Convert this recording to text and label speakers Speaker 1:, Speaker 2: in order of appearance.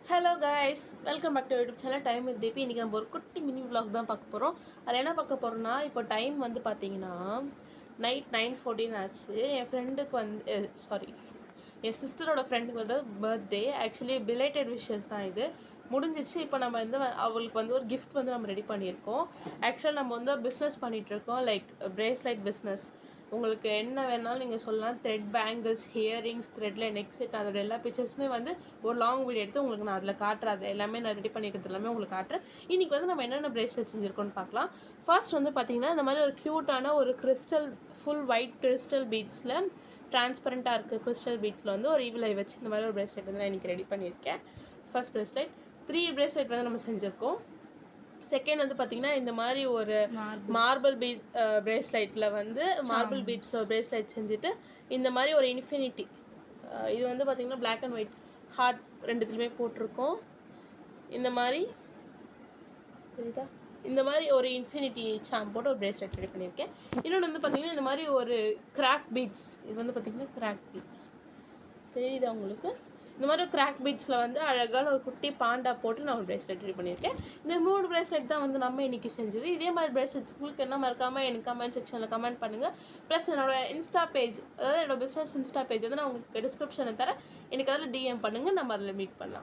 Speaker 1: Hello guys, welcome back to YouTube channel time with Deepi. இன்றைக்கி நம்ம ஒரு குட்டி மினி vlog தான் பார்க்க போகிறோம். அதில் என்ன பார்க்க போகிறோம்னா, இப்போ டைம் வந்து பார்த்தீங்கன்னா நைட் 9:14 ஆச்சு. என் ஃப்ரெண்டுக்கு வந்து என் சிஸ்டரோட ஃப்ரெண்டுக்கு பர்த்டே. ஆக்சுவலி பிலேட்டட் விஷஸ் தான் இது. முடிஞ்சிச்சு. இப்போ நம்ம வந்து அவளுக்கு வந்து ஒரு கிஃப்ட் வந்து நம்ம ரெடி பண்ணியிருக்கோம். ஆக்சுவலாக நம்ம வந்து ஒரு பிஸ்னஸ் பண்ணிகிட்ருக்கோம், லைக் பிரேஸ்லைட் பிஸ்னஸ். உங்களுக்கு என்ன வேணாலும் நீங்கள் சொல்லலாம். த்ரெட் பேங்கிள்ஸ், ஹியரிங்ஸ், த்ரெட்டில் நெக் செட், அதோட எல்லா பிக்சர்ஸுமே வந்து ஒரு லாங் வீடியோ எடுத்து உங்களுக்கு நான் அதில் காட்டுறேன். அது எல்லாமே நான் ரெடி பண்ணிக்கிறது எல்லாமே உங்களுக்கு காட்டுறேன். இன்றைக்கி வந்து நம்ம என்னென்ன பிரேஸ்லெட் செஞ்சுருக்கோன்னு பார்க்கலாம். ஃபர்ஸ்ட் வந்து பார்த்திங்கன்னா, இந்த மாதிரி ஒரு க்யூட்டான ஒரு கிறிஸ்டல், ஃபுல் ஒயிட் கிறிஸ்டல் பீட்ஸில், டிரான்ஸ்பரண்ட்டாக இருக்குது கிறிஸ்டல் பீட்ஸில் வந்து ஒரு ஈவில் ஐ வச்சு இந்த மாதிரி ஒரு பிரேஸ்லெட் வந்து நான் இன்றைக்கி ரெடி பண்ணியிருக்கேன். ஃபர்ஸ்ட் பிரேஸ்லெட் 3 பிரேஸ்லெட் வந்து நம்ம செஞ்சுருக்கோம். செகண்ட் வந்து பார்த்திங்கன்னா, இந்த மாதிரி ஒரு மார்பிள் பீட்ஸ் பிரேஸ்லைட்டில் வந்து மார்பிள் பீட்ஸ் பிரேஸ்லைட் செஞ்சுட்டு இந்த மாதிரி ஒரு இன்ஃபினிட்டி, இது வந்து பார்த்திங்கன்னா பிளாக் அண்ட் ஒயிட் ஹார்ட் ரெண்டுத்துலையுமே போட்டிருக்கோம். இந்த மாதிரி புரியுதா, இந்த மாதிரி ஒரு இன்ஃபினிட்டி சாம் போட்டு ஒரு பிரேஸ்லைட் ரெடி பண்ணியிருக்கேன். இன்னொன்று வந்து பார்த்திங்கன்னா, இந்த மாதிரி ஒரு கிராக் பீட்ஸ், இது வந்து பார்த்திங்கன்னா கிராக் பீட்ஸ் தெரியுதா உங்களுக்கு? இந்த மாதிரி கிராக் பீட்ஸில் வந்து அழகான ஒரு குட்டி பாண்டா போட்டு நான் ஒரு பிரேஸ்லெட் ரெடி பண்ணியிருக்கேன். இந்த 3 பிரேஸ்லெட் தான் வந்து நம்ம இன்றைக்கி செஞ்சது. இதே மாதிரி பிரேஸ்லெட்ஸ் உங்களுக்கு என்ன மறக்காமல் எனக்கு கமெண்ட் செக்ஷனில் கமெண்ட் பண்ணுங்கள். ப்ளஸ் என்னோடய இன்ஸ்டா பேஜ், அதாவது என்னோடய பிஸ்னஸ் இன்ஸ்டா பேஜ் வந்து நான் உங்களுக்கு டிஸ்கிரிப்ஷனில் தரேன். எனக்கு அதில் டிஎம் பண்ணுங்கள், நம்ம அதில் மீட் பண்ணலாம்.